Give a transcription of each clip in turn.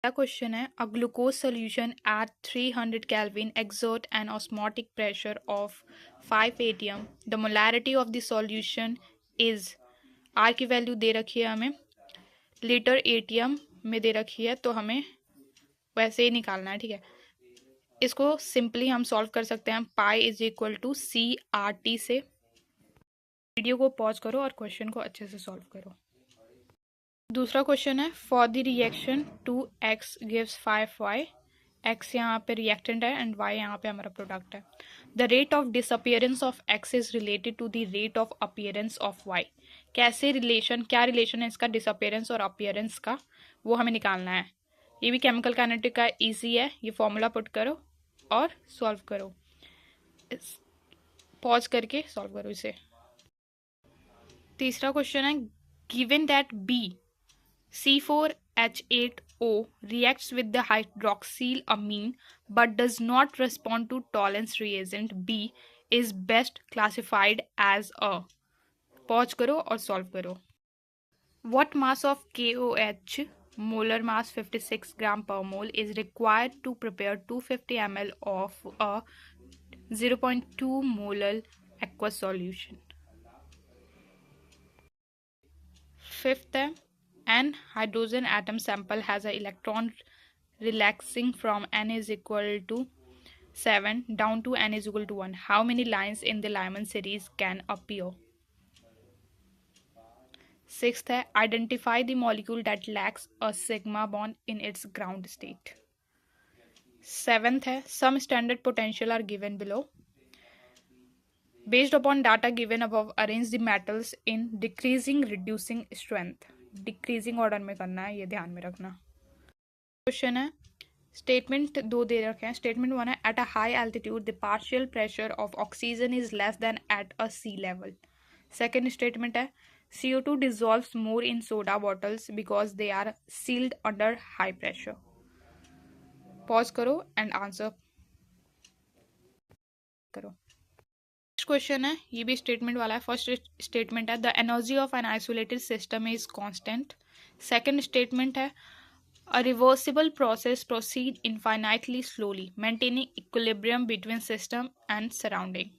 पहला क्वेश्चन है a glucose solution at 300 kelvin exert an osmotic pressure of 5 atm. The molarity of the solution is R की value दे रखी है हमें, litre ATM में दे रखी है, तो हमें वैसे ही निकालना है। ठीक है, इसको सिंपली हम सॉल्व कर सकते हैं pi is equal to CRT से। वीडियो को पॉज करो और क्वेश्चन को अच्छे से सॉल्व करो। दूसरा क्वेश्चन है for the reaction 2x gives 5y, x यहाँ पे रिएक्टेंट है एंड y यहाँ पे हमारा प्रोडक्ट है। The rate of disappearance of x is related to the rate of appearance of y। कैसे रिलेशन, क्या रिलेशन है इसका डिसअपियरेंस और अपीयरेंस का, वो हमें निकालना है। ये भी केमिकल काइनेटिक का ईजी है, ये फॉर्मूला पुट करो और सॉल्व करो, पॉज करके सॉल्व करो इसे। तीसरा क्वेश्चन है given that B C4H8O reacts with the hydroxylamine but does not respond to tolerance reagent B is best classified as a। Pause करो और सॉल्व करो। What mass of KOH, molar mass 56 gram per mole, is required to prepare 250 ml of a 0.2 molar aqueous solution? Fifth है an hydrogen atom sample has an electron relaxing from n is equal to 7 down to n is equal to 1. How many lines in the Lyman series can appear? Sixth है identify the molecule that lacks a sigma bond in its ground state. Seventh है some standard potential are given below. Based upon data given above, arrange the metals in decreasing reducing strength. Decreasing order में करना है, ये ध्यान में रखना। Question है statement दो दे रखे हैं। स्टेटमेंट वन है at a high altitude the partial pressure of oxygen is less than at a sea level. Second statement है CO2 dissolves more in soda bottles because they are sealed under high pressure। Pause करो and answer करो। Question है, ये भी statement वाला है। First statement है the energy of an isolated system is constant. Second statement है a reversible process proceed infinitely slowly maintaining equilibrium between system and surrounding.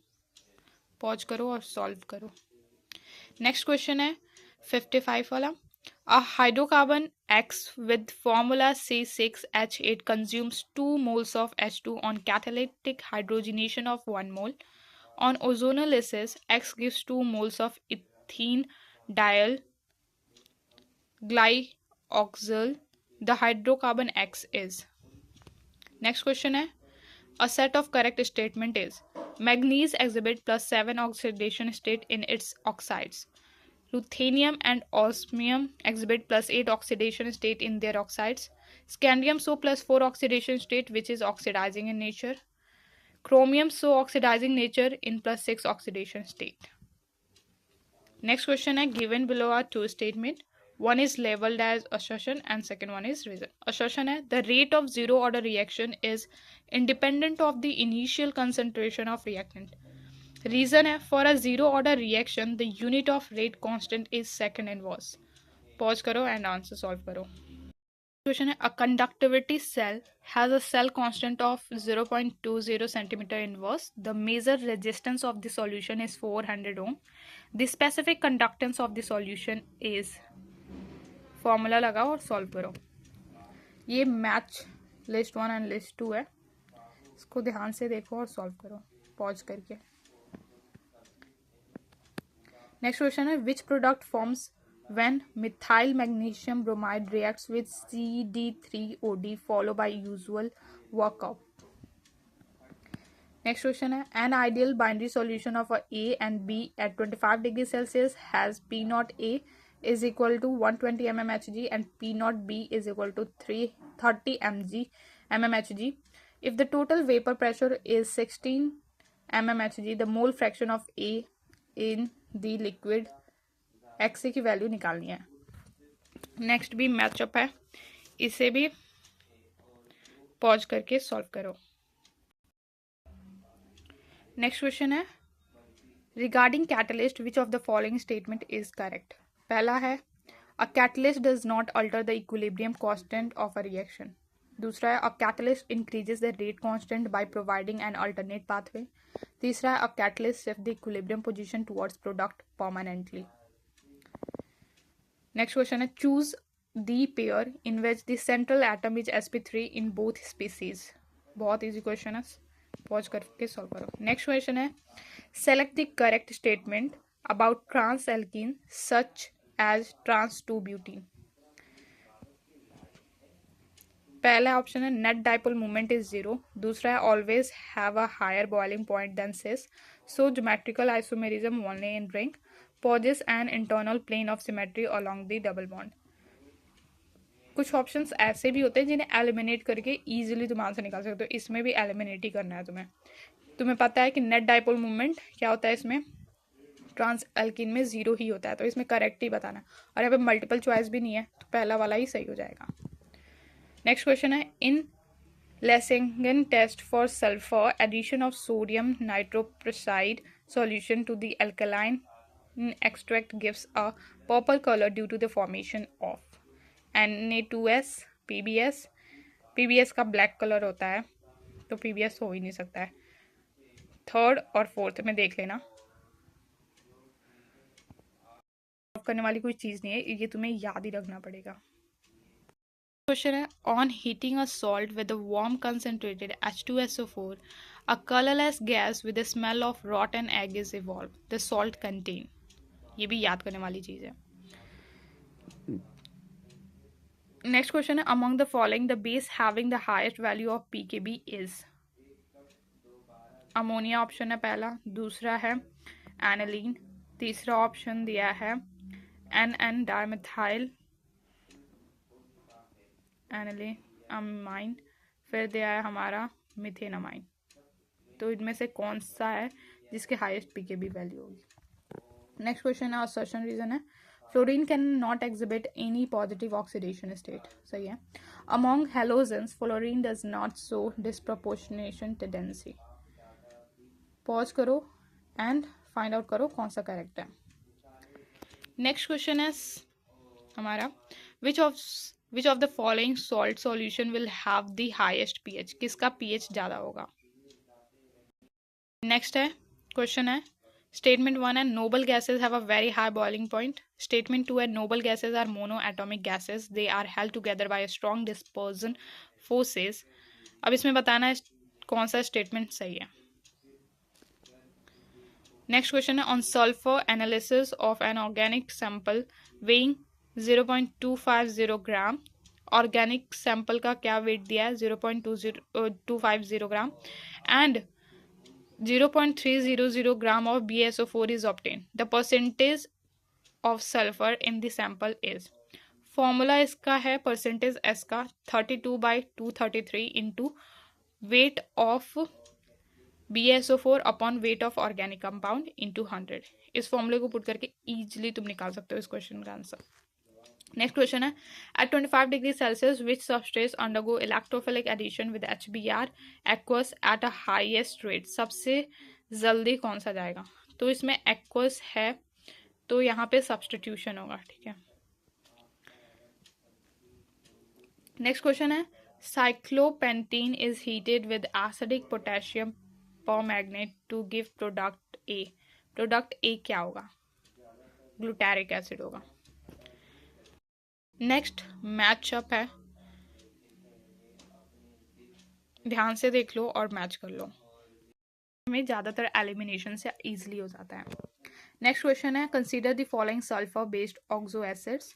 Pause करो और सॉल्व करो। नेक्स्ट क्वेश्चन है 55 वाला a hydrocarbon X with formula C6H8 consumes 2 moles of H2 on catalytic hydrogenation of 1 mole. On ozonolysis, X gives 2 moles of ethene diol glyoxyl. The hydrocarbon X is. Next question है a set of correct statement is manganese exhibit +7 oxidation state in its oxides. Ruthenium and osmium exhibit +8 oxidation state in their oxides. Scandium show +4 oxidation state which is oxidizing in nature. Chromium show oxidizing nature in +6 oxidation state. Next question है given below are two statement. One is labeled as assertion and second one is reason. Assertion है the rate of zero order reaction is independent of the initial concentration of reactant. Reason है for a zero order reaction the unit of rate constant is second inverse. Pause करो and answer solve करो। Question है a conductivity cell has a cell constant of 0.20 centimeter inverse. The measured resistance of the solution is 400 ohm. The specific conductance of the solution is, formula लगाओ और solve करो। ये match list 1 and list 2 है, इसको ध्यान से देखो और सॉल्व करो पॉज करके। नेक्स्ट क्वेश्चन है which product forms when methyl magnesium bromide reacts with CD3OD followed by usual workup. Next question है an ideal binary solution of A and B at 25 degrees Celsius has P naught A is equal to 120 mmHg and P naught B is equal to 330 mmHg. If the total vapor pressure is 16 mmHg, the mole fraction of A in the liquid XA की value निकालनी है। Next भी matchup है, इसे भी pause करके solve करो। Next question है regarding catalyst which of the following statement is correct. पहला है a catalyst does not alter the equilibrium constant of a reaction. दूसरा है a catalyst increases the rate constant by providing an alternate pathway. तीसरा है a catalyst shift the equilibrium position towards product permanently. Next question है choose the pair in which the central atom is sp3 in both species. बहुत easy question है, pause करके solve करो। Next question है select the correct statement about trans alkene such as trans 2 butene. पहला option है net dipole moment is 0। दूसरा है always have a higher boiling point than cis, so geometrical isomerism only in ring, possesses an internal plane of symmetry along the double bond. कुछ options ऐसे भी होते हैं जिन्हें एलिमिनेट करके इजीली तुम आंसर निकाल सकते हो, इसमें भी एलिमिनेट ही करना है तुम्हें पता है कि नेट डाइपोल मोमेंट क्या होता है, इसमें ट्रांस एल्कीन में 0 ही होता है, तो इसमें करेक्ट ही बताना है। और यहाँ पे मल्टीपल चॉइस भी नहीं है, तो पहला वाला ही सही हो जाएगा। नेक्स्ट क्वेश्चन है इन Lessingen test for sulfur addition of sodium nitroprusside solution to the alkaline extract gives a purple color due to the formation of Na2S PBS। PBS का ब्लैक कलर होता है, तो PBS हो ही नहीं सकता है। थर्ड और फोर्थ में देख लेना, करने वाली कोई चीज़ नहीं है, ये तुम्हें याद ही रखना पड़ेगा। क्वेश्चन है on heating a salt with a warm concentrated H2SO4 a colourless gas with the smell of रॉटन egg is evolve, the salt contain. ये भी याद करने वाली चीज है। नेक्स्ट क्वेश्चन है among the following the base having the highest value of pKb is. Ammonia option है पहला, दूसरा है एनालीन, तीसरा ऑप्शन दिया है NN डायमिथाइल एनालीन अमाइन, फिर दिया है हमारा मिथेनामाइन। तो इनमें से कौन सा है जिसके हाईएस्ट पीकेबी वैल्यू होगी। नेक्स्ट क्वेश्चन है असर्शन रीजन है fluorine can not exhibit any positive oxidation state, सही है। Among halogens fluorine does not show disproportionation tendency. Pause करो एंड फाइंड आउट करो कौन सा करेक्ट है। नेक्स्ट क्वेश्चन है हमारा विच of the following salt solution will have the highest pH, किसका पीएच ज्यादा होगा। नेक्स्ट है क्वेश्चन है स्टेटमेंट 1 है noble gases have a very high boiling point. Statement 2 है noble gases are mono atomic gases, they are held together by strong dispersion forces. अब इसमें बताना है कौन सा स्टेटमेंट सही है। नेक्स्ट क्वेश्चन है on sulphur analysis of an organic sample weighing 0.250 gram. Organic sample का क्या वेट दिया है 0.250 gram and 0.300 gram of BSO4 is obtained. The percentage of sulfur in the sample is। Formula इसका है percentage S का 32/233 into weight of BSO4 upon weight of organic compound into 100। इस फॉर्मूले को पुट करके इजीली तुम निकाल सकते हो इस क्वेश्चन का आंसर। नेक्स्ट क्वेश्चन है at 25 degree Celsius which substrates undergo electrophilic addition with HBr aqueous at a highest rate, सबसे जल्दी कौन सा जाएगा। तो इसमें एक्वस है तो यहाँ पे सब्सटीट्यूशन होगा, ठीक है। नेक्स्ट क्वेश्चन है cyclopentene is heated with acidic potassium permanganate to give product A. Product A क्या होगा, ग्लूटारिक एसिड होगा। नेक्स्ट मैचअप है, ध्यान से देख लो और मैच कर लो, में ज़्यादातर एलिमिनेशन से इजीली हो जाता है। नेक्स्ट क्वेश्चन है consider the following sulphur based oxo acids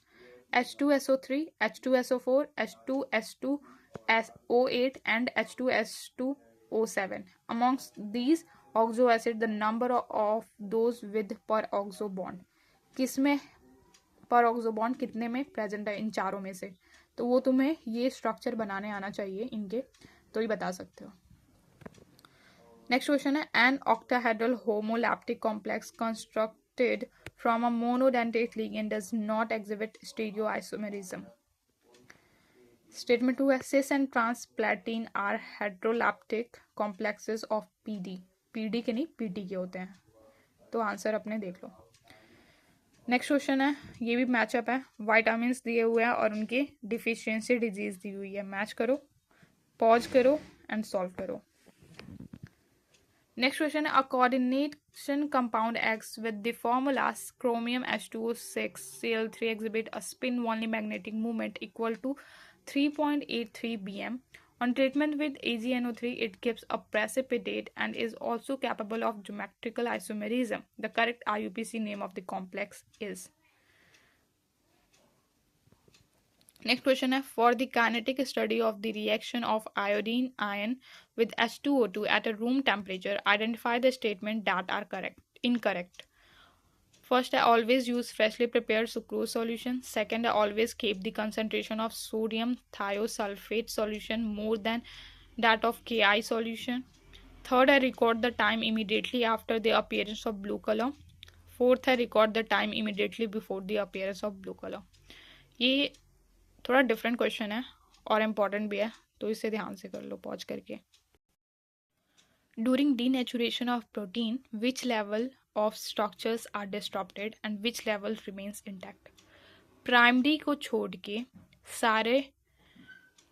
H2SO3 H2SO4 H2SO8 and H2S2O7। amongst these oxo acid the number of those with पर ऑक्सो बॉन्ड, किसमें पर ऑक्सो बॉन्ड कितने में प्रेजेंट है इन चारों में से, तो वो तुम्हें ये स्ट्रक्चर बनाने आना चाहिए इनके, तो ही बता सकते हो। नेक्स्ट क्वेश्चन है an octahedral homoleptic complex constructed from a monodentate ligand does not exhibit stereoisomerism. Statement 2 है cis and transplatin are heteroleptic complexes of Pd. Pd के नहीं पीटी के होते हैं, तो आंसर अपने देख लो। नेक्स्ट क्वेश्चन है, ये भी मैचअप है, विटामिन दिए हुए हैं और उनकी डिफिशियंसी डिजीज दी हुई है। मैच करो, पॉज करो एंड सॉल्व करो। नेक्स्ट क्वेश्चन है, अ coordination compound x with the formula chromium H2O6 Cl3 exhibit a spin-only magnetic moment equal to 3.83 bm. On treatment with AgNO3, it gives a precipitate and is also capable of geometrical isomerism. The correct IUPAC name of the complex is. Next question है, for the kinetic study of the reaction of iodine ion with H2O2 at a room temperature, identify the statement that are incorrect. First, I always use freshly prepared sucrose solution. Second, I always keep the concentration of sodium thiosulfate solution more than that of Ki solution. Third, I record the time immediately after the appearance of blue color. Fourth, I record the time immediately before the appearance of blue color. ये थोड़ा different question है और important भी है, तो इसे ध्यान से कर लो पॉज करके। During denaturation of protein which level of structures are disturbed and which level remains intact. Primary को छोड़ के सारे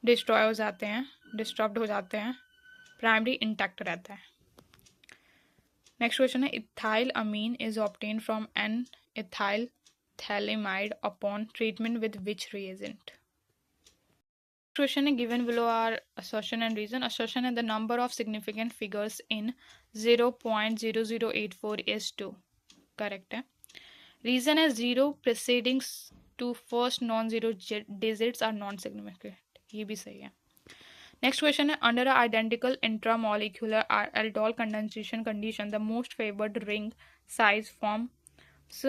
डिस्ट्रॉय हो जाते हैं, डिस्टर्ब्ड हो जाते हैं, प्राइमरी इंटैक्ट रहता है। नेक्स्ट क्वेश्चन है, ethyl amine is obtain from N ethyl phthalimide upon treatment with which reagent. Question is given below are assertion and reason. Assertion is the number of significant figures in 0.0084 is 2. Correct है. Reason is 0 preceding to first non-zero digits are non-significant. ये भी सही है. Next question है, under an identical intramolecular aldol condensation condition, the most favored ring size forms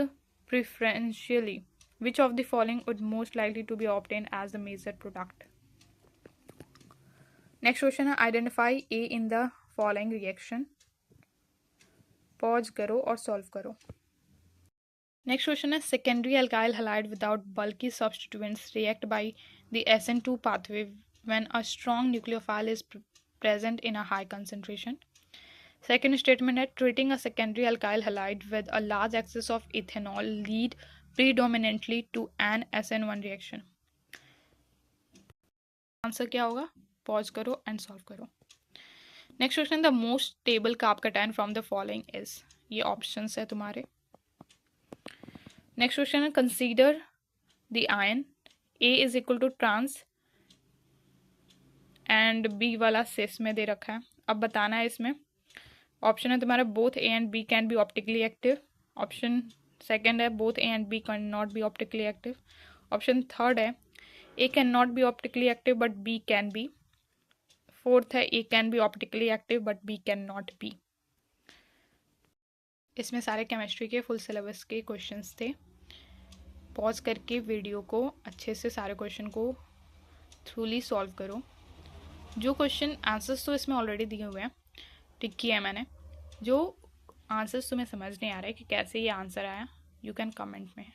preferentially. Which of the following would most likely to be obtained as the measured product? Next question है, identify A in the following reaction. Pause करो और solve करो। Next question है, secondary alkyl halide without bulky substituents react by the SN2 pathway when a strong nucleophile is present in a high concentration. Second statement है, treating a secondary alkyl halide with a large excess of ethanol lead predominantly to an SN1 reaction. Answer क्या होगा? Pause करो and solve करो। Next question, the most stable carbocation from the following is. ये options है तुम्हारे। Next question है, consider the ion A is equal to trans and B वाला cis में दे रखा है। अब बताना है इसमें। ऑप्शन है तुम्हारा both A and B can be optically active. Option second है both A and B can not be optically active. Option third है A can not be optically active but B can be. Fourth है A can be optically active but B can not be. इसमें सारे chemistry के full syllabus के questions थे। Pause करके video को अच्छे से सारे क्वेश्चन को थ्रूली सॉल्व करो। जो क्वेश्चन आंसर्स तो इसमें ऑलरेडी दिए हुए हैं, टिक किया है मैंने। जो आंसर्स तुम्हें समझ नहीं आ रहा है कि कैसे ये आंसर आया, यू कैन कमेंट में।